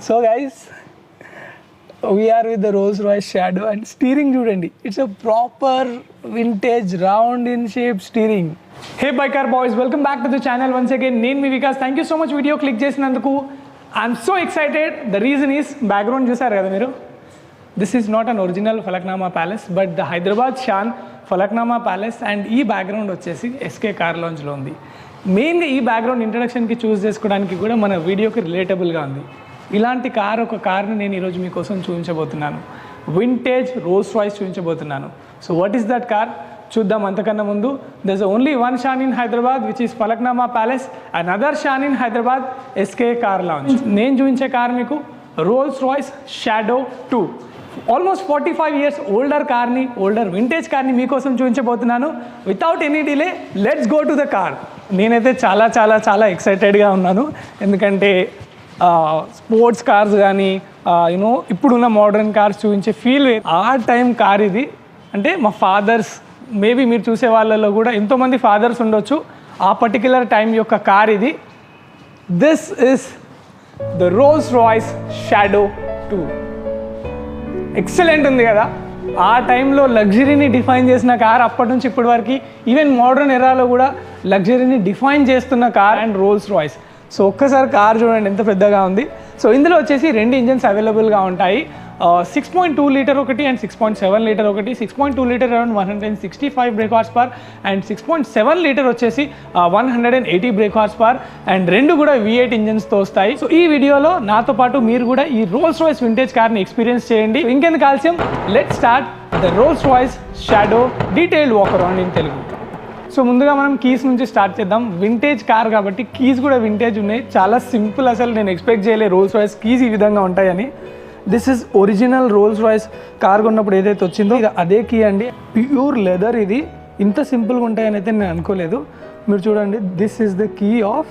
So guys, we are with the Rolls-Royce Shadow and steering చూడండి. It's a proper vintage round in shape steering. Hey biker boys, welcome back to the channel once again. నేను మీ Vikas. Thank you so much video click చేసినందుకు. I'm so excited. The reason is background చూసారు కదా మీరు. This is not an original Falaknuma palace but the Hyderabad షాన్ Falaknuma palace and ఈ background వచ్చేసి S K car లాంజ్లో ఉంది. మెయిన్గా ఈ బ్యాక్గ్రౌండ్ ఇంట్రడక్షన్కి చూస్ చేసుకోవడానికి కూడా మన వీడియోకి రిలేటబుల్గా ఉంది. ఇలాంటి ఒక కార్ని నేను ఈరోజు మీకోసం చూపించబోతున్నాను. వింటేజ్ రోల్స్ రాయ్స్ చూపించబోతున్నాను. So what is that car చూద్దాం. అంతకన్నా ముందు there's only one shown in Hyderabad which is Falaknuma palace and other shown in Hyderabad S K car lounge. నేను చూపించే కార్ మీకు Rolls Royce Shadow 2. Almost 45 years older కార్ని, ఓల్డర్ వింటేజ్ కార్ని మీకోసం చూపించబోతున్నాను. Without any delay let's go to the car. నేనైతే చాలా చాలా చాలా ఎక్సైటెడ్గా ఉన్నాను. ఎందుకంటే స్పోర్ట్స్ కార్స్ కానీ యూనో ఇప్పుడున్న మోడర్న్ కార్స్ చూపించే ఫీల్ ఆ టైం కార్ ఇది. అంటే మా ఫాదర్స్, మేబీ మీరు చూసే వాళ్ళలో కూడా ఎంతోమంది ఫాదర్స్ ఉండొచ్చు. ఆ పర్టిక్యులర్ టైం యొక్క కార్ ఇది. This is the Rolls Royce Shadow 2. Excellent ఉంది కదా. ఆ టైంలో లగ్జరీని డిఫైన్ చేసిన కార్, అప్పటి నుంచి ఇప్పటి వరకు ఈవెన్ మోడర్న్ ఎరాలో కూడా లగ్జరీని డిఫైన్ చేస్తున్న car and Rolls Royce. So ఒక్కసారి కార్ చూడండి ఎంత పెద్దగా ఉంది. సో ఇందులో వచ్చేసి 2 ఇంజన్స్ అవైలబుల్గా ఉంటాయి. 6.2 లీటర్ ఒకటి అండ్ 6.7 లీటర్ ఒకటి. 6.2 litre around 165 break horse power and 6.7 litre వచ్చేసి 180 బ్రేక్ హార్స్ పవర్ అండ్ రెండు కూడా V8 ఇంజన్స్తో వస్తాయి. సో ఈ వీడియోలో నాతో పాటు మీరు కూడా ఈ రోల్స్ రాయ్స్ వింటేజ్ కార్ని ఎక్స్పీరియన్స్ చేయండి. ఇంకెందుకు ఆలస్యం, let's start the Rolls Royce shadow detailed walk around in Telugu. So ముందుగా మనం కీస్ నుంచి స్టార్ట్ చేద్దాం. వింటేజ్ కార్ కాబట్టి కీస్ కూడా వింటేజ్ ఉన్నాయి. చాలా సింపుల్. అసలు నేను ఎక్స్పెక్ట్ చేయలేదు రోల్స్ రాయ్స్ కీస్ ఈ విధంగా ఉంటాయని. This is original Rolls Royce car కొన్నప్పుడు ఏదైతే వచ్చిందో ఇది అదే కీ అండి. Pure leather. ఇది ఇంత సింపుల్గా ఉంటాయని అయితే నేను అనుకోలేదు. మీరు చూడండి, this is the key of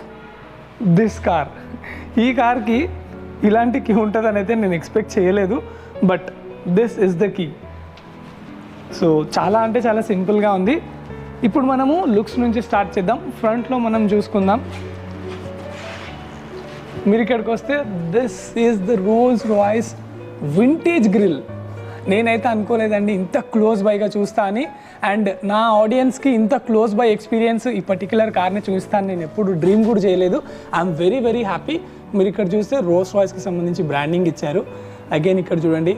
this car. ఈ కార్కి ఇలాంటి కీ ఉంటుందని అయితే నేను ఎక్స్పెక్ట్ చేయలేదు. But this is the key. So చాలా అంటే చాలా సింపుల్గా ఉంది. ఇప్పుడు మనము లుక్స్ నుంచి స్టార్ట్ చేద్దాం. ఫ్రంట్లో మనం చూసుకుందాం. మీరు ఇక్కడికి వస్తే this is the Rolls Royce vintage grille. నేనైతే అనుకోలేదండి ఇంత క్లోజ్ బైగా చూస్తా అని. అండ్ నా ఆడియన్స్కి ఇంత క్లోజ్ బై ఎక్స్పీరియన్స్ ఈ పర్టికులర్ కార్ని చూస్తాను నేను ఎప్పుడు డ్రీమ్ కూడా చేయలేదు. I'm very very happy. మీరు ఇక్కడ చూస్తే రోల్స్ రాయ్స్కి సంబంధించి బ్రాండింగ్ ఇచ్చారు. అగైన్ ఇక్కడ చూడండి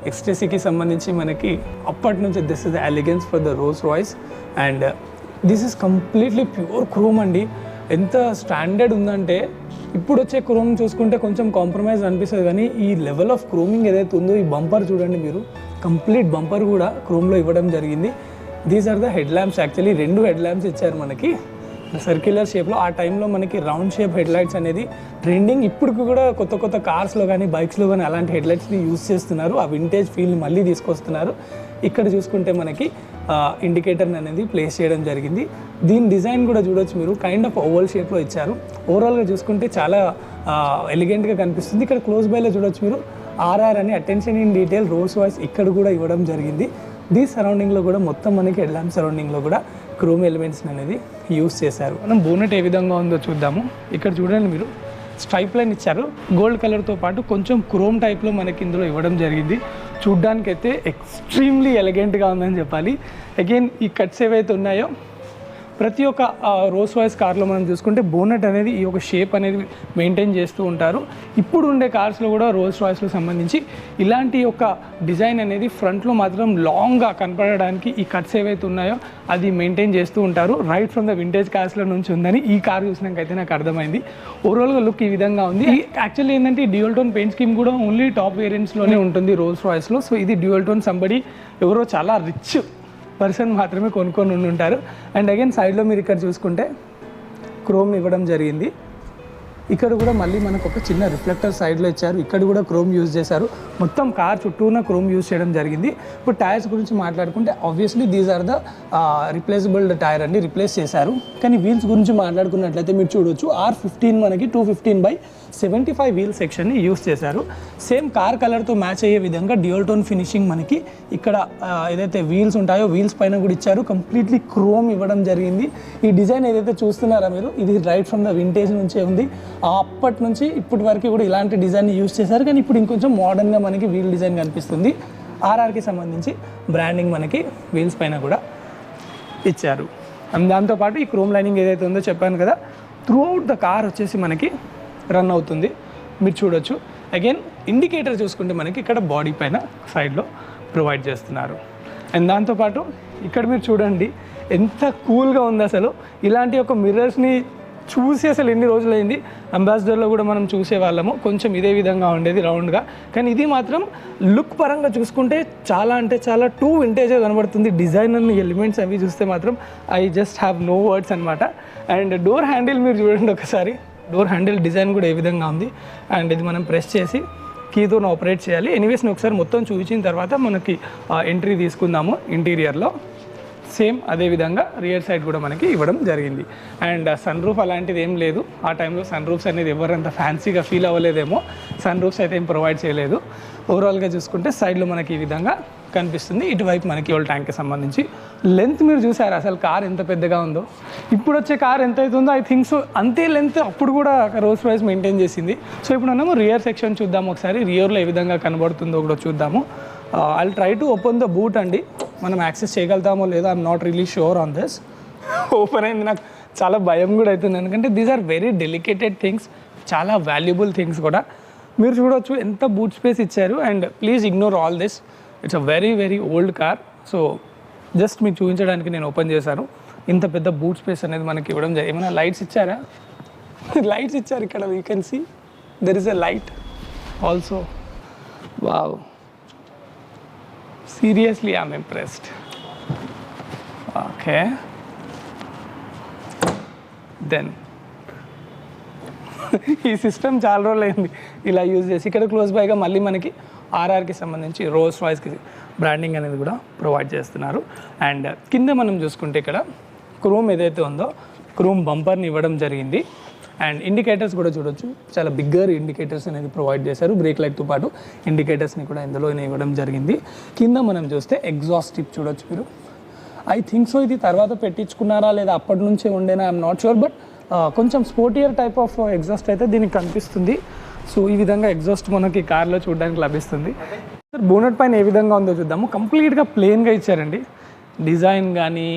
ఎక్స్టెసీకి సంబంధించి మనకి అప్పటి నుంచి this is the elegance for the Rolls Royce and this is completely pure chrome అండి. ఎంత స్టాండర్డ్ ఉందంటే ఇప్పుడు వచ్చే క్రోమ్ చూసుకుంటే కొంచెం కాంప్రమైజ్ అనిపిస్తుంది, కానీ ఈ లెవెల్ ఆఫ్ క్రోమింగ్ ఏదైతే ఉందో, ఈ బంపర్ చూడండి మీరు, కంప్లీట్ బంపర్ కూడా క్రోమ్లో ఇవ్వడం జరిగింది. These are the head lamps. Actually 2 head lamps ఇచ్చారు మనకి సర్క్యులర్ షేప్లో. ఆ టైంలో మనకి రౌండ్ షేప్ హెడ్ లైట్స్ అనేది ట్రెండింగ్. ఇప్పుడు కూడా కొత్త కొత్త కార్స్లో కానీ బైక్స్లో కానీ అలాంటి హెడ్ లైట్స్ని యూజ్ చేస్తున్నారు. ఆ వింటేజ్ ఫీల్ని మళ్ళీ తీసుకొస్తున్నారు. ఇక్కడ చూసుకుంటే మనకి ఇండికేటర్ అనేది ప్లేస్ చేయడం జరిగింది. దీని డిజైన్ కూడా చూడొచ్చు మీరు, కైండ్ ఆఫ్ ఓవల్ షేప్లో ఇచ్చారు. ఓవరాల్గా చూసుకుంటే చాలా ఎలిగెంట్గా కనిపిస్తుంది. ఇక్కడ క్లోజ్ బైలో చూడొచ్చు మీరు RR అని attention in detail Rolls Royce ఇక్కడ కూడా ఇవ్వడం జరిగింది. దీని సరౌండింగ్లో కూడా మొత్తం మనకి హెడ్ ల్యాంప్ సరౌండింగ్లో కూడా క్రోమ్ ఎలిమెంట్స్ అనేది యూస్ చేశారు. మనం బోనెట్ ఏ విధంగా ఉందో చూద్దాము. ఇక్కడ చూడండి మీరు, స్ట్రైప్ లైన్ ఇచ్చారు. గోల్డ్ కలర్తో పాటు కొంచెం క్రోమ్ టైప్లో మనకి ఇందులో ఇవ్వడం జరిగింది. చూడ్డానికైతే ఎక్స్ట్రీమ్లీ ఎలిగెంట్గా ఉందని చెప్పాలి. అగైన్ ఈ కట్స్ ఏవైతే ఉన్నాయో ప్రతి ఒక్క రోల్స్ రాయ్స్ కార్లో మనం చూసుకుంటే బోనెట్ అనేది ఈ యొక్క షేప్ అనేది మెయింటైన్ చేస్తూ ఉంటారు. ఇప్పుడు ఉండే కార్స్లో కూడా రోల్స్ రాయ్స్లో సంబంధించి ఇలాంటి యొక్క డిజైన్ అనేది ఫ్రంట్లో మాత్రం లాంగ్గా కనపడడానికి ఈ కట్స్ ఏవైతే ఉన్నాయో అది మెయింటైన్ చేస్తూ ఉంటారు. రైట్ ఫ్రమ్ ద వింటేజ్ కార్స్లో నుంచి ఉందని ఈ కార్ చూసినాకైతే నాకు అర్థమైంది. ఓవరాల్గా లుక్ ఈ విధంగా ఉంది. యాక్చువల్లీ ఏంటంటే డ్యూయల్ టోన్ పెయింట్ స్కీమ్ కూడా ఓన్లీ టాప్ వేరియంట్స్లోనే ఉంటుంది రోల్స్ రాయ్స్లో. సో ఇది డ్యూయల్ టోన్. సంబడి ఎవరో చాలా రిచ్ పర్సన్ మాత్రమే కొనుక్కొని ఉంటారు. అండ్ అగైన్ సైడ్లో మీరు ఇక్కడ చూసుకుంటే క్రోమ్ ఇవ్వడం జరిగింది. ఇక్కడ కూడా మళ్ళీ మనకు ఒక చిన్న రిఫ్లెక్టర్ సైడ్లో ఇచ్చారు. ఇక్కడ కూడా క్రోమ్ యూజ్ చేశారు. మొత్తం కార్ చుట్టూన క్రోమ్ యూజ్ చేయడం జరిగింది. ఇప్పుడు టైర్స్ గురించి మాట్లాడుకుంటే obviously these are the replaceable tyre అండి, రిప్లేస్ చేశారు. కానీ వీల్స్ గురించి మాట్లాడుకున్నట్లయితే మీరు చూడొచ్చు R15 మనకి 215/75 వీల్ సెక్షన్ని యూజ్ చేశారు. సేమ్ కార్ కలర్తో మ్యాచ్ అయ్యే విధంగా డ్యూయల్ టోన్ ఫినిషింగ్ మనకి ఇక్కడ ఏదైతే వీల్స్ ఉంటాయో వీల్స్ పైన కూడా ఇచ్చారు. కంప్లీట్లీ క్రోమ్ ఇవ్వడం జరిగింది. ఈ డిజైన్ ఏదైతే చూస్తున్నారో మీరు, ఇది రైట్ ఫ్రమ్ ద వింటేజ్ నుంచే ఉంది. అప్పటి నుంచి ఇప్పటి వరకు కూడా ఇలాంటి డిజైన్ యూజ్ చేశారు, కానీ ఇప్పుడు ఇంకొంచెం మోడర్న్గా మనకి వీల్ డిజైన్ కనిపిస్తుంది. ఆర్ఆర్కి సంబంధించి బ్రాండింగ్ మనకి వీల్స్ పైన కూడా ఇచ్చారు. అండ్ దాంతోపాటు ఈ క్రోమ్ లైనింగ్ ఏదైతే ఉందో చెప్పాను కదా, త్రూ అవుట్ ద కార్ వచ్చేసి మనకి రన్ అవుతుంది. మీరు చూడొచ్చు. అగైన్ ఇండికేటర్ చూసుకుంటే మనకి ఇక్కడ బాడీ పైన సైడ్లో ప్రొవైడ్ చేస్తున్నారు. అండ్ దాంతోపాటు ఇక్కడ మీరు చూడండి ఎంత కూల్గా ఉంది అసలు. ఇలాంటి ఒక మిర్రర్స్ని చూసి అసలు ఎన్ని రోజులైంది. అంబాసిడర్లో కూడా మనం చూసేవాళ్ళము, కొంచెం ఇదే విధంగా ఉండేది రౌండ్గా, కానీ ఇది మాత్రం లుక్ పరంగా చూసుకుంటే చాలా అంటే చాలా టూ వింటేజ్గా కనబడుతుంది. డిజైన్ అన్ని ఎలిమెంట్స్ అవి చూస్తే మాత్రం I just have no words అనమాట. అండ్ డోర్ హ్యాండిల్ మీరు చూడండి ఒకసారి, డోర్ హ్యాండిల్ డిజైన్ కూడా ఏ విధంగా ఉంది. అండ్ ఇది మనం ప్రెస్ చేసి కీతో ఆపరేట్ చేయాలి. ఎనీవేస్ ఒకసారి మొత్తం చూపించిన తర్వాత మనకి ఎంట్రీ తీసుకుందాము. ఇంటీరియర్లో సేమ్ అదేవిధంగా రియర్ సైడ్ కూడా మనకి ఇవ్వడం జరిగింది. అండ్ సన్ రూఫ్ అలాంటిది ఏం లేదు. ఆ టైంలో సన్ రూఫ్స్ అనేది ఎవరంత ఫ్యాన్సీగా ఫీల్ అవ్వలేదేమో. సన్ రూఫ్స్ అయితే ఏం ప్రొవైడ్ చేయలేదు. ఓవరాల్గా చూసుకుంటే సైడ్లో మనకి ఈ విధంగా కనిపిస్తుంది. ఇటువైపు మనకి ఓల్డ్ ట్యాంక్కి సంబంధించి లెంత్ మీరు చూసారు అసలు కార్ ఎంత పెద్దగా ఉందో. ఇప్పుడు వచ్చే కార్ ఎంత అవుతుందో ఐ థింక్ సో అంతే లెంత్ అప్పుడు కూడా రోల్స్ రాయిస్ మెయింటైన్ చేసింది. సో ఇప్పుడు మనము రియర్ సెక్షన్ చూద్దాము ఒకసారి. రియర్లో ఏ విధంగా కనబడుతుందో కూడా చూద్దాము. I try to open the boot అండి. మనం యాక్సెస్ చేయగలుగుతామో లేదో I'm not really sure on this. Open అయింది, నాకు చాలా భయం కూడా అవుతుంది, ఎందుకంటే దీస్ ఆర్ వెరీ డెలికేటెడ్ థింగ్స్, చాలా వాల్యుబుల్ థింగ్స్ కూడా. మీరు చూడవచ్చు ఎంత బూట్ స్పేస్ ఇచ్చారు. And please ignore all this, it's a very very old car. So just మీకు చూపించడానికి నేను ఓపెన్ చేశాను. ఇంత పెద్ద బూట్ స్పేస్ అనేది మనకి ఇవ్వడం జరిగింది. ఏమైనా లైట్స్ ఇచ్చారా? లైట్స్ ఇచ్చారు ఇక్కడ, you can see there is a light also. Wow, seriously I'm impressed. Okay, then ఈ సిస్టమ్ చాలా రోజులు అయింది ఇలా యూజ్ చేసి. ఇక్కడ క్లోజ్ బైగా మళ్ళీ మనకి ఆర్ఆర్కి సంబంధించి రోల్స్ రాయిస్కి బ్రాండింగ్ అనేది కూడా ప్రొవైడ్ చేస్తున్నారు. అండ్ కింద మనం చూసుకుంటే ఇక్కడ క్రోమ్ ఏదైతే ఉందో క్రోమ్ బంపర్ని ఇవ్వడం జరిగింది. అండ్ ఇండికేటర్స్ కూడా చూడొచ్చు, చాలా బిగ్గర్ ఇండికేటర్స్ అనేది ప్రొవైడ్ చేశారు. బ్రేక్ లైట్తో పాటు ఇండికేటర్స్ని కూడా ఇందులోనే ఇవ్వడం జరిగింది. కింద మనం చూస్తే ఎగ్జాస్ట్ టిప్ చూడొచ్చు మీరు. ఐ థింక్ సో ఇది తర్వాత పెట్టించుకున్నారా లేదా అప్పటి నుంచే ఉండేనా ఐఎమ్ నాట్ షూర్, బట్ కొంచెం స్పోర్టియర్ టైప్ ఆఫ్ ఎగ్జాస్ట్ అయితే దీనికి కనిపిస్తుంది. సో ఈ విధంగా ఎగ్జాస్ట్ మనకి కార్లో చూడడానికి లభిస్తుంది. బోనట్ పైన ఏ విధంగా ఉందో చూద్దాము. కంప్లీట్గా ప్లెయిన్గా ఇచ్చారండి. డిజైన్ కానీ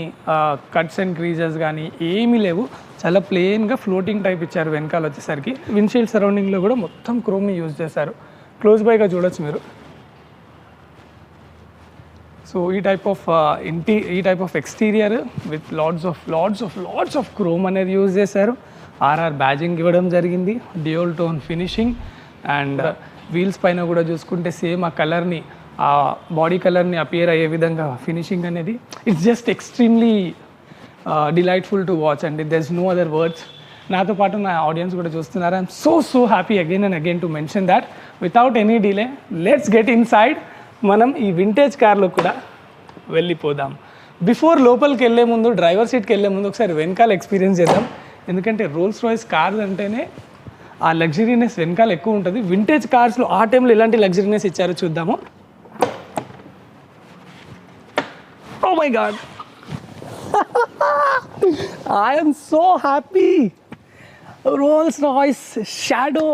కట్స్ అండ్ క్రీజెస్ కానీ ఏమీ లేవు, చాలా ప్లెయిన్గా ఫ్లోటింగ్ టైప్ ఇచ్చారు. వెనకాల వచ్చేసరికి విండ్షీల్డ్ సరౌండింగ్లో కూడా మొత్తం క్రోమ్ని యూజ్ చేశారు. క్లోజ్ బైగా చూడొచ్చు మీరు. సో ఈ type of exterior with lots of chrome అనేది యూజ్ చేశారు. ఆర్ఆర్ బ్యాజింగ్ ఇవ్వడం జరిగింది, dual tone finishing. And wheels పైన కూడా చూసుకుంటే సేమ్ ఆ కలర్ని, ఆ బాడీ కలర్ని అపియర్ అయ్యే విధంగా ఫినిషింగ్ అనేది it's just extremely delightful to watch అండి. There is no other words. నాతో పాటు నా ఆడియన్స్ కూడా చూస్తున్నారు. I'm so happy again and again to mention that. Without any delay let's get inside. మనం ఈ వింటేజ్ కార్లో కూడా వెళ్ళిపోదాం. బిఫోర్ లోపలికి వెళ్ళే ముందు, డ్రైవర్ సీట్కి వెళ్ళే ముందు ఒకసారి వెనకాల ఎక్స్పీరియన్స్ చేద్దాం. ఎందుకంటే రోల్స్ రాయిస్ కార్స్ అంటేనే ఆ లగ్జరీనెస్ వెనకాల ఎక్కువ ఉంటుంది. వింటేజ్ కార్స్లో ఆ టైంలో ఎలాంటి లగ్జరీనెస్ ఇచ్చారో చూద్దాము. Oh my God, I am so happy. Rolls Royce Shadow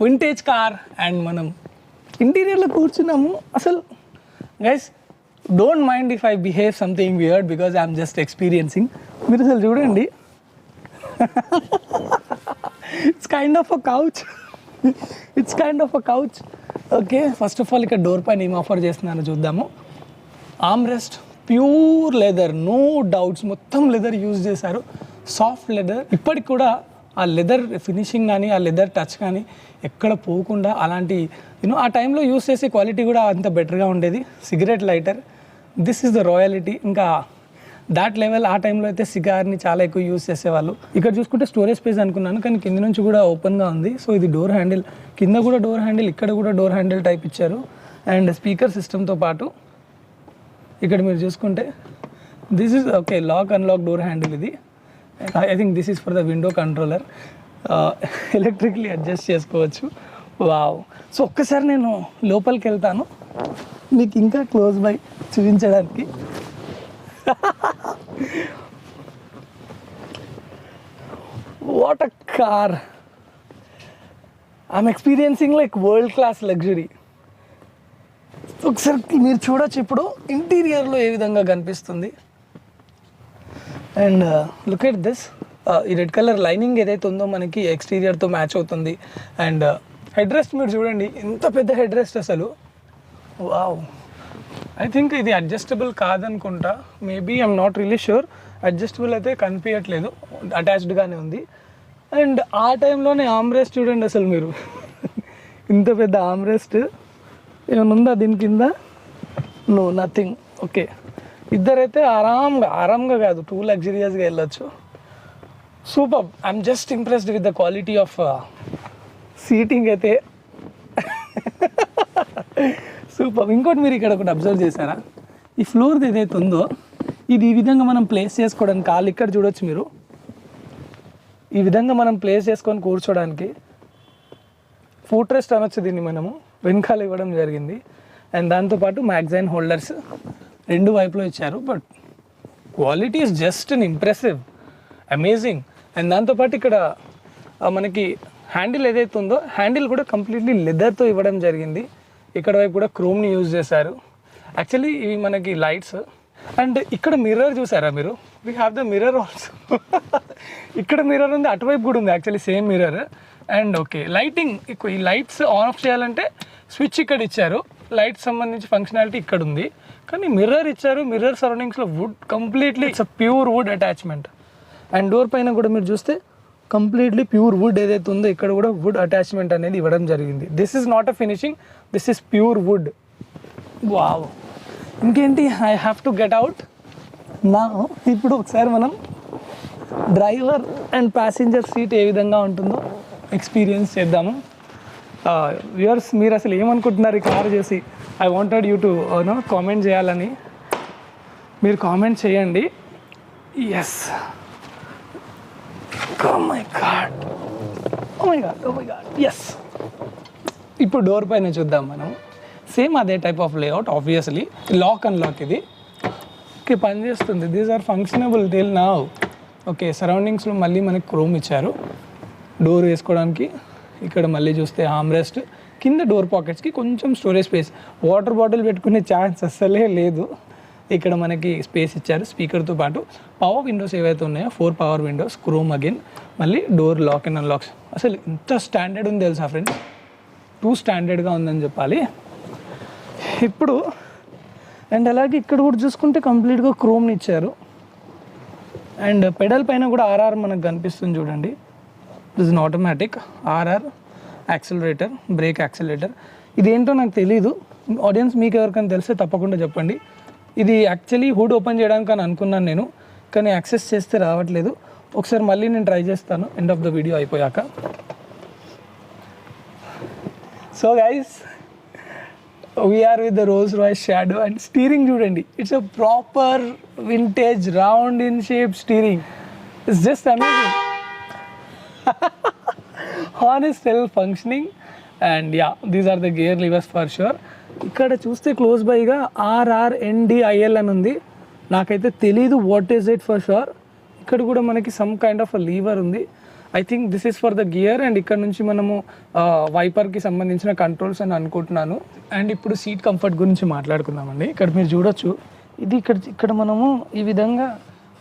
vintage car and మనం ఇంటీరియర్లో కూర్చున్నాము. అసలు guys don't mind if I behave something weird because I'm just experiencing. మీరు అసలు చూడండి, it's kind of a couch. Okay, first of all ఇక్కడ door పైన ఏం ఆఫర్ చేస్తున్నానో చూద్దాము. Arm rest pure leather, no doubts, మొత్తం లెదర్ యూజ్ చేశారు. Soft leather. ఇప్పటికి కూడా ఆ లెదర్ ఫినిషింగ్ కానీ ఆ లెదర్ టచ్ కానీ ఎక్కడ పోకుండా అలాంటి ఆ టైంలో యూజ్ చేసే క్వాలిటీ కూడా అంత బెటర్గా ఉండేది. Cigarette lighter, this is the royalty. ఇంకా దాట్ లెవెల్ ఆ టైంలో అయితే సిగార్ని చాలా ఎక్కువ యూజ్ చేసేవాళ్ళు. ఇక్కడ చూసుకుంటే స్టోరేజ్ స్పేస్ అనుకున్నాను, కానీ కింద నుంచి కూడా ఓపెన్గా ఉంది. సో ఇది డోర్ హ్యాండిల్, కింద కూడా డోర్ హ్యాండిల్, ఇక్కడ కూడా డోర్ హ్యాండిల్ టైప్ ఇచ్చారు. అండ్ స్పీకర్ సిస్టమ్తో పాటు ఇక్కడ మీరు చూసుకుంటే this is okay lock unlock door handle. ఇది I think this is for the window controller. Electrically adjust చేసుకోవచ్చు. వావ్. సో ఒక్కసారి నేను లోపలికి వెళ్తాను మీకు ఇంకా క్లోజ్ బై చూపించడానికి. What a car, I'm experiencing like world class luxury. ఒకసారి మీరు చూడొచ్చు ఇప్పుడు ఇంటీరియర్లో ఏ విధంగా కనిపిస్తుంది. అండ్ లుక్ ఎట్ దిస్, ఈ రెడ్ కలర్ లైనింగ్ ఏదైతే ఉందో మనకి ఎక్స్టీరియర్తో మ్యాచ్ అవుతుంది. అండ్ హెడ్ రెస్ట్ మీరు చూడండి, ఎంత పెద్ద హెడ్ రెస్ట్ అసలు. వావ్, ఐ థింక్ ఇది అడ్జస్టబుల్ కాదనుకుంటా, maybe I'm not really sure. Adjustable అయితే కనిపించట్లేదు, అటాచ్డ్గానే ఉంది. అండ్ ఆ టైంలోనే ఆమ్రెస్ట్ చూడండి అసలు మీరు, ఇంత పెద్ద ఆమ్రెస్ట్ ఏమైనా ఉందా దీని కింద? No, nothing. ఓకే, ఇద్దరైతే ఆరాంగా కాదు, టూ లగ్జరియస్గా వెళ్ళొచ్చు. Super, I'm just impressed with the quality of seating అయితే. సూపర్. ఇంకోటి మీరు ఇక్కడ ఒకటి అబ్జర్వ్ చేశారా, ఈ ఫ్లోర్ ఏదైతే ఉందో ఇది ఈ విధంగా మనం ప్లేస్ చేసుకోవడానికి, కాళ్ళు ఇక్కడ చూడొచ్చు మీరు, ఈ విధంగా మనం ప్లేస్ చేసుకొని కూర్చోడానికి ఫుట్ రెస్ట్ అనొచ్చు దీన్ని మనము, వెనకాల ఇవ్వడం జరిగింది. అండ్ దాంతోపాటు మ్యాగజైన్ హోల్డర్స్ రెండు వైపులో ఇచ్చారు. But quality is just an impressive, amazing. And దాంతోపాటు ఇక్కడ మనకి హ్యాండిల్ ఏదైతే ఉందో హ్యాండిల్ కూడా కంప్లీట్లీ లెదర్తో ఇవ్వడం జరిగింది. ఇక్కడ వైపు కూడా క్రోమ్ని యూజ్ చేశారు. యాక్చువల్లీ ఇవి మనకి లైట్స్. అండ్ ఇక్కడ మిర్రర్ చూసారా మీరు, we have the mirror also. ఇక్కడ మిర్రర్ ఉంది, అటువైపు కూడా ఉంది actually same mirror. And okay, lighting, ఈ లైట్స్ ఆన్ ఆఫ్ చేయాలంటే స్విచ్ ఇక్కడ ఇచ్చారు, లైట్స్ సంబంధించి ఫంక్షనాలిటీ ఇక్కడ ఉంది. కానీ మిర్రర్ ఇచ్చారు, మిర్రర్ సరౌండింగ్స్లో wood, completely it's a pure wood attachment. And door పైన కూడా మీరు చూస్తే కంప్లీట్లీ ప్యూర్ వుడ్ ఏదైతే ఉందో ఇక్కడ కూడా వుడ్ అటాచ్మెంట్ అనేది ఇవ్వడం జరిగింది. This is not a finishing, this is pure wood. Wow, ఇంకేంటి, I have to get out నా. ఇప్పుడు ఒకసారి మనం డ్రైవర్ అండ్ ప్యాసింజర్ సీట్ ఏ విధంగా ఉంటుందో ఎక్స్పీరియన్స్ చేద్దాము. వ్యూవర్స్, మీరు అసలు ఏమనుకుంటున్నారు ఈ కారు చూసి? I wanted you to comment చేయాలని. మీరు కామెంట్ చేయండి. Yes, oh my god, yes. ఇప్పుడు డోర్ పైన చూద్దాం మనం. సేమ్ అదే type of layout, obviously lock and lock. ఇది ఓకే, పనిచేస్తుంది. These are functionable till now. Okay, సరౌండింగ్స్లో మళ్ళీ మనకి క్రోమ్ ఇచ్చారు డోర్ వేసుకోవడానికి. ఇక్కడ మళ్ళీ చూస్తే ఆమ్రెస్ట్, కింద డోర్ పాకెట్స్కి కొంచెం స్టోరేజ్ స్పేస్, వాటర్ బాటిల్ పెట్టుకునే ఛాన్స్ అస్సలే లేదు. ఇక్కడ మనకి స్పేస్ ఇచ్చారు. స్పీకర్తో పాటు పవర్ విండోస్ ఏవైతే ఉన్నాయో 4 పవర్ విండోస్, క్రోమ్ అగైన్, మళ్ళీ డోర్ లాక్ అండ్ అన్లాక్స్. అసలు ఇంత స్టాండర్డ్ ఉంది తెలుసా ఫ్రెండ్స్, టూ స్టాండర్డ్గా ఉందని చెప్పాలి ఇప్పుడు. అండ్ అలాగే ఇక్కడ కూడా చూసుకుంటే కంప్లీట్గా క్రోమ్ని ఇచ్చారు. అండ్ పెడల్ పైన కూడా ఆర్ఆర్ మనకు కనిపిస్తుంది చూడండి. This in automatic R R accelerator, brake accelerator. ఇదేంటో నాకు తెలీదు, ఆడియన్స్ మీకు ఎవరికైనా తెలిస్తే తప్పకుండా చెప్పండి. ఇది యాక్చువల్లీ హుడ్ ఓపెన్ చేయడానికి అని అనుకున్నాను నేను, కానీ యాక్సెస్ చేస్తే రావట్లేదు. ఒకసారి మళ్ళీ నేను ట్రై చేస్తాను ఎండ్ ఆఫ్ ద వీడియో అయిపోయాక. So guys, we're with the Rolls Royce Shadow. And steering చూడండి, it's a proper vintage round in shape steering. It's just amazing. Horn is still functioning. And yeah, these are the gear levers for sure. ఇక్కడ చూస్తే close బైగా RRNDIL అని ఉంది. నాకైతే తెలీదు what is it for sure. ఇక్కడ కూడా మనకి సమ్ కైండ్ ఆఫ్ లీవర్ ఉంది. I think this is for the gear. And ఇక్కడ నుంచి మనము వైపర్కి సంబంధించిన కంట్రోల్స్ అని అనుకుంటున్నాను. అండ్ ఇప్పుడు సీట్ కంఫర్ట్ గురించి మాట్లాడుకుందామండి. ఇక్కడ మీరు చూడొచ్చు, ఇది ఇక్కడ మనము ఈ విధంగా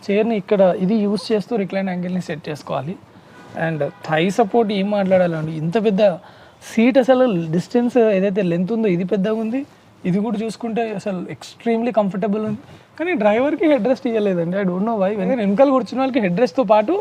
చైర్ని ఇక్కడ ఇది యూస్ చేస్తూ రిక్లైన్ యాంగిల్ని సెట్ చేసుకోవాలి. అండ్ థై సపోర్ట్ ఏం మాట్లాడాలండి, ఇంత పెద్ద సీట్, అసలు డిస్టెన్స్ ఏదైతే లెంత్ ఉందో ఇది పెద్దగా ఉంది. ఇది కూడా చూసుకుంటే అసలు ఎక్స్ట్రీమ్లీ కంఫర్టబుల్ ఉంది. కానీ డ్రైవర్కి హెడ్ రెస్ట్ ఇవ్వలేదండి. I don't know why. వెనకాల కూర్చున్న వాళ్ళకి హెడ్ రెస్ట్తో పాటు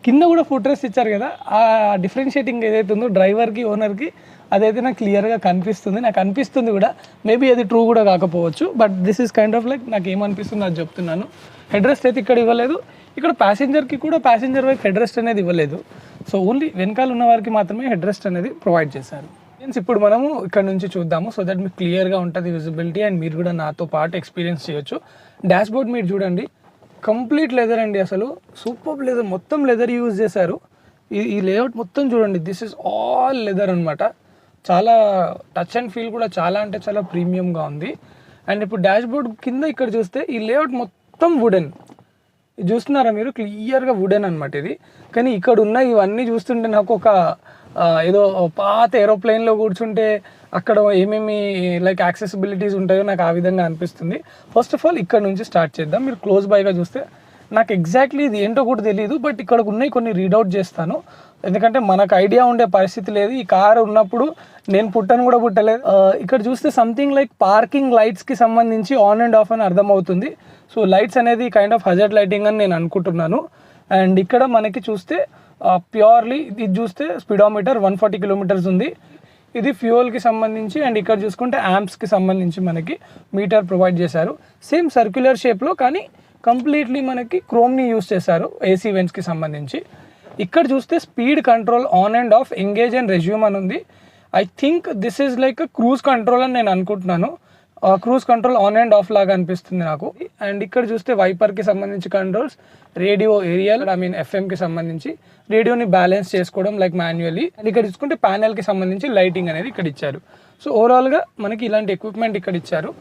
కింద కూడా ఫుట్ రెస్ట్ ఇచ్చారు కదా. ఆ డిఫరెన్షియేటింగ్ ఏదైతే ఉందో డ్రైవర్కి ఓనర్కి, అదైతే నాకు క్లియర్గా కనిపిస్తుంది. నాకు అనిపిస్తుంది కూడా, మేబీ అది ట్రూ కూడా కాకపోవచ్చు. But this is kind of like నాకు ఏమనిపిస్తుంది అది చెప్తున్నాను. హెడ్ రెస్ట్ అయితే ఇక్కడ ఇవ్వలేదు. ఇక్కడ ప్యాసింజర్కి కూడా ప్యాసింజర్ వైపు హెడ్ రెస్ట్ అనేది ఇవ్వలేదు. సో ఓన్లీ వెనకాల ఉన్న వారికి మాత్రమే హెడ్ రెస్ట్ అనేది ప్రొవైడ్ చేశారు. మీన్స్ ఇప్పుడు మనము ఇక్కడ నుంచి చూద్దాము, సో దట్ మీకు క్లియర్గా ఉంటుంది విజిబిలిటీ. అండ్ మీరు కూడా నాతో పాటు ఎక్స్పీరియన్స్ చేయొచ్చు. డాష్ బోర్డ్ మీరు చూడండి, కంప్లీట్ లెదర్ అండి, అసలు సూపర్ లెదర్, మొత్తం లెదర్ యూజ్ చేశారు. ఈ లేఅవుట్ మొత్తం చూడండి, దిస్ ఇస్ ఆల్ లెదర్ అనమాట. చాలా టచ్ అండ్ ఫీల్ కూడా చాలా అంటే చాలా ప్రీమియంగా ఉంది. అండ్ ఇప్పుడు డాష్ బోర్డ్ కింద ఇక్కడ చూస్తే ఈ లేఅవుట్ మొత్తం వుడెన్, చూస్తున్నారా మీరు, క్లియర్గా వుడెన్ అనమాట ఇది. కానీ ఇక్కడ ఉన్న ఇవన్నీ చూస్తుంటే నాకు ఒక ఏదో పాత ఏరోప్లేన్లో కూర్చుంటే అక్కడ ఏమేమి లైక్ యాక్సెసిబిలిటీస్ ఉంటాయో నాకు ఆ విధంగా అనిపిస్తుంది. ఫస్ట్ ఆఫ్ ఆల్ ఇక్కడ నుంచి స్టార్ట్ చేద్దాం. మీరు క్లోజ్ బైగా చూస్తే నాకు ఎగ్జాక్ట్లీ ఇది ఏంటో కూడా తెలియదు, బట్ ఇక్కడ ఉన్నాయి కొన్ని రీడౌట్ చేస్తాను, ఎందుకంటే మనకు ఐడియా ఉండే పరిస్థితి లేదు. ఈ కార్ ఉన్నప్పుడు నేను పుట్టను కూడా పుట్టలేదు. ఇక్కడ చూస్తే సంథింగ్ లైక్ పార్కింగ్ లైట్స్కి సంబంధించి ఆన్ అండ్ ఆఫ్ అని అర్థమవుతుంది. సో లైట్స్ అనేది కైండ్ ఆఫ్ హజార్డ్ లైటింగ్ అని నేను అనుకుంటున్నాను. అండ్ ఇక్కడ మనకి చూస్తే ప్యూర్లీ ఇది చూస్తే స్పీడోమీటర్ 140 కిలోమీటర్స్ ఉంది. ఇది ఫ్యూయల్కి సంబంధించి. అండ్ ఇక్కడ చూసుకుంటే యాంప్స్కి సంబంధించి మనకి మీటర్ ప్రొవైడ్ చేశారు. సేమ్ సర్క్యులర్ షేప్లో, కానీ కంప్లీట్లీ మనకి క్రోమ్ని యూస్ చేశారు ఏసీ వెంట్స్కి సంబంధించి. ఇక్కడ చూస్తే speed control on and of, engage and resume అని ఉంది. I think this is like cruise control అని నేను అనుకుంటున్నాను. Cruise control on and of లాగా అనిపిస్తుంది నాకు. అండ్ ఇక్కడ చూస్తే వైపర్కి సంబంధించి కంట్రోల్స్, రేడియో ఏరియల్ ఎఫ్ఎంకి సంబంధించి రేడియోని బ్యాలెన్స్ చేసుకోవడం లైక్ మాన్యువల్లీ. అండ్ ఇక్కడ చూసుకుంటే ప్యానెల్కి సంబంధించి లైటింగ్ అనేది ఇక్కడ ఇచ్చారు. సో ఓవరాల్గా మనకి ఇలాంటి ఎక్విప్మెంట్ ఇక్కడ ఇచ్చారు.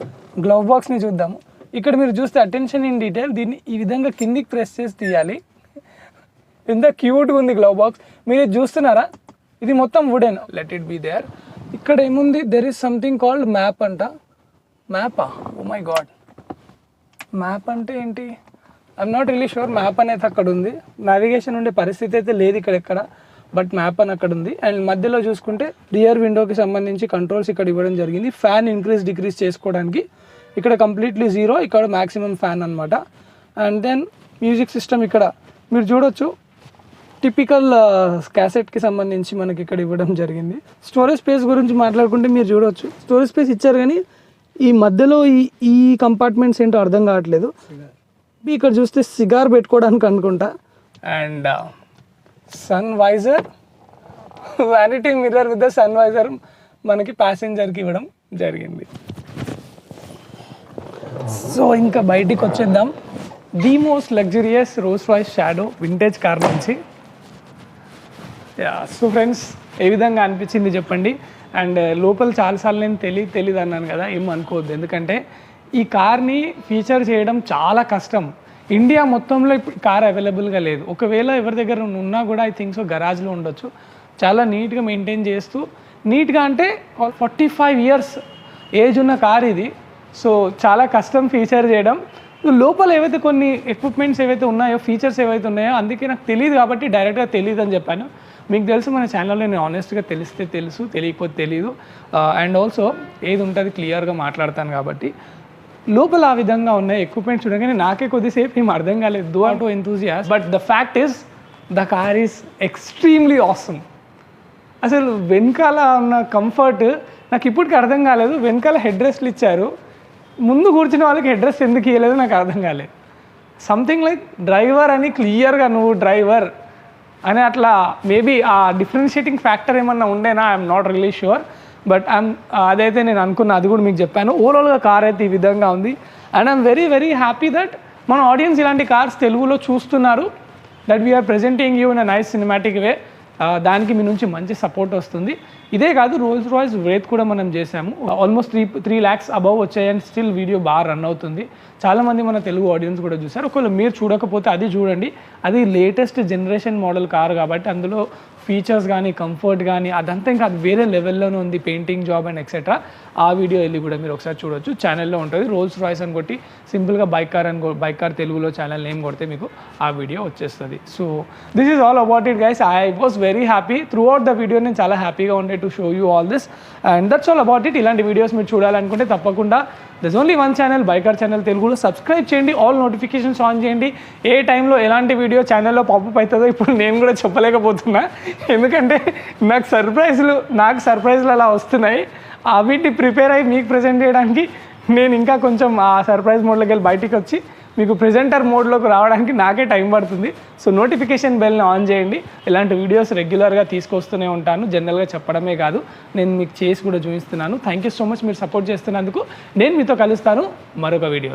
గ్లవ్ బాక్స్ని చూద్దాము. ఇక్కడ మీరు చూస్తే అటెన్షన్ ఇన్ డీటెయిల్, దీన్ని ఈ విధంగా కిందికి ప్రెస్ చేసి తీయాలి. ఎంత క్యూట్గా ఉంది గ్లవ్ బాక్స్, మీరు చూస్తున్నారా? ఇది మొత్తం wooden. Let it be there. ఇక్కడ ఏముంది, there is something called map అంట. మ్యాపా? ఓ మై గాడ్, మ్యాప్ అంటే ఏంటి? I'm not really sure. Map అనేది అక్కడ ఉంది. నావిగేషన్ ఉండే పరిస్థితి అయితే లేదు ఇక్కడ, బట్ మ్యాప్ అని అక్కడ ఉంది. అండ్ మధ్యలో చూసుకుంటే రియర్ విండోకి సంబంధించి కంట్రోల్స్ ఇక్కడ ఇవ్వడం జరిగింది. ఫ్యాన్ ఇంక్రీజ్ డిక్రీజ్ చేసుకోవడానికి ఇక్కడ కంప్లీట్లీ 0, ఇక్కడ మ్యాక్సిమం ఫ్యాన్ అనమాట. అండ్ దెన్ మ్యూజిక్ సిస్టమ్ ఇక్కడ మీరు చూడొచ్చు, టిపికల్ క్యాసెట్కి సంబంధించి మనకి ఇక్కడ ఇవ్వడం జరిగింది. స్టోరేజ్ స్పేస్ గురించి మాట్లాడుకుంటే మీరు చూడవచ్చు, స్టోరేజ్ స్పేస్ ఇచ్చారు, కానీ ఈ మధ్యలో ఈ కంపార్ట్మెంట్స్ ఏంటో అర్థం కావట్లేదు. ఇక్కడ చూస్తే సిగార్ పెట్టుకోవడానికి అనుకుంటా. And sun visor, vanity mirror with the sun visor మనకి ప్యాసింజర్కి ఇవ్వడం జరిగింది. సో ఇంకా బయటికి వచ్చేద్దాం. The most luxurious Rolls Royce Shadow vintage car నుంచి. సో ఫ్రెండ్స్, ఏ విధంగా అనిపించింది చెప్పండి. అండ్ లోపల చాలాసార్లు నేను తెలియదు అన్నాను కదా, ఏం అనుకోవద్దు, ఎందుకంటే ఈ కార్ని ఫీచర్ చేయడం చాలా కష్టం. ఇండియా మొత్తంలో ఇప్పుడు కార్ అవైలబుల్గా లేదు. ఒకవేళ ఎవరి దగ్గర ఉన్నా కూడా ఐ థింక్ సో గరాజ్లో ఉండొచ్చు. చాలా నీట్గా మెయింటైన్ చేస్తూ, నీట్గా అంటే 45 years ఏజ్ ఉన్న కార్ ఇది. సో చాలా కష్టం ఫీచర్ చేయడం. లోపల ఏవైతే కొన్ని ఎక్విప్మెంట్స్ ఏవైతే ఉన్నాయో, ఫీచర్స్ ఏవైతే ఉన్నాయో, అందుకే నాకు తెలియదు కాబట్టి డైరెక్ట్గా తెలియదు అని చెప్పాను. మీకు తెలుసు మన ఛానల్లో నేను ఆనెస్ట్గా తెలిస్తే తెలుసు, తెలియకపోతే తెలియదు. అండ్ ఆల్సో ఏది ఉంటుంది క్లియర్గా మాట్లాడతాను కాబట్టి. లోపల ఆ విధంగా ఉన్నాయి ఎక్విప్మెంట్స్ చూడగానే నాకే కొద్దిసేపు ఏం అర్థం కాలేదు. Though auto enthusiast, but the fact is the car is extremely awesome. అసలు వెనకాల ఉన్న కంఫర్ట్ నాకు ఇప్పటికి అర్థం కాలేదు. వెనకాల హెడ్ రెస్ట్లు ఇచ్చారు, ముందు కూర్చున్న వాళ్ళకి హెడ్ రెస్ట్ ఎందుకు ఇవ్వలేదు నాకు అర్థం కాలేదు. సంథింగ్ లైక్ డ్రైవర్ అని క్లియర్గా నువ్వు డ్రైవర్ అని అట్లా మేబీ ఆ డిఫరెన్షియేటింగ్ ఫ్యాక్టర్ ఏమన్నా ఉండేనా, I'm not really sure. But అదైతే నేను అనుకున్నా, అది కూడా మీకు చెప్పాను. ఓవరాల్గా కార్ అయితే ఈ విధంగా ఉంది. And I'm very very happy that మన ఆడియన్స్ ఇలాంటి కార్స్ తెలుగులో చూస్తున్నారు. That we're presenting you in a nice cinematic way. దానికి మీ నుంచి మంచి సపోర్ట్ వస్తుంది. ఇదే కాదు, రోల్స్ రాయ్స్ వ్రేత్ కూడా మనం చేసాము. ఆల్మోస్ట్ 3 lakhs అబవ్ వచ్చాయి. అండ్ స్టిల్ వీడియో బాగా రన్ అవుతుంది. చాలామంది మన తెలుగు ఆడియన్స్ కూడా చూసారు. ఒకవేళ మీరు చూడకపోతే అది చూడండి. అది లేటెస్ట్ జనరేషన్ మోడల్ కార్ కాబట్టి అందులో ఫీచర్స్ కానీ కంఫర్ట్ కానీ అదంతా ఇంకా అది వేరే లెవెల్లోనే ఉంది. Painting job and etcetera. ఆ వీడియో వెళ్ళి కూడా మీరు ఒకసారి చూడొచ్చు, ఛానల్లో ఉంటుంది. రోల్స్ రాయ్స్ అని కొట్టి సింపుల్గా బైక్ కార్ తెలుగులో ఛానల్ నేమ్ కొడితే మీకు ఆ వీడియో వచ్చేస్తుంది. So this is all about it guys. I was very happy throughout the video. నేను చాలా హ్యాపీగా ఉండే to show you all this. And that's all about it. ఇలాంటి వీడియోస్ మీరు చూడాలనుకుంటే తప్పకుండా this only one channel, biker channel తెలుగులో subscribe చేయండి. ఆల్ నోటిఫికేషన్స్ ఆన్ చేయండి. ఏ టైంలో ఎలాంటి వీడియో ఛానల్లో పాపప్ అవుతుందో ఇప్పుడు నేను కూడా చెప్పలేకపోతున్నా, ఎందుకంటే నాకు సర్ప్రైజ్లు అలా వస్తున్నాయి. వీటిని ప్రిపేర్ అయ్యి మీకు ప్రజెంట్ చేయడానికి నేను ఇంకా కొంచెం ఆ సర్ప్రైజ్ మోడ్లోకి వెళ్ళి బయటికి వచ్చి మీకు ప్రెజెంటర్ మోడ్లోకి రావడానికి నాకే టైం పడుతుంది. సో నోటిఫికేషన్ బెల్ని ఆన్ చేయండి. ఇలాంటి వీడియోస్ రెగ్యులర్గా తీసుకొస్తూనే ఉంటాను. జనరల్గా చెప్పడమే కాదు, నేను మీకు చేసి కూడా చూపిస్తున్నాను. థ్యాంక్ యూ సో మచ్ మీరు సపోర్ట్ చేస్తున్నందుకు. నేను మీతో కలుస్తాను మరొక వీడియోలో.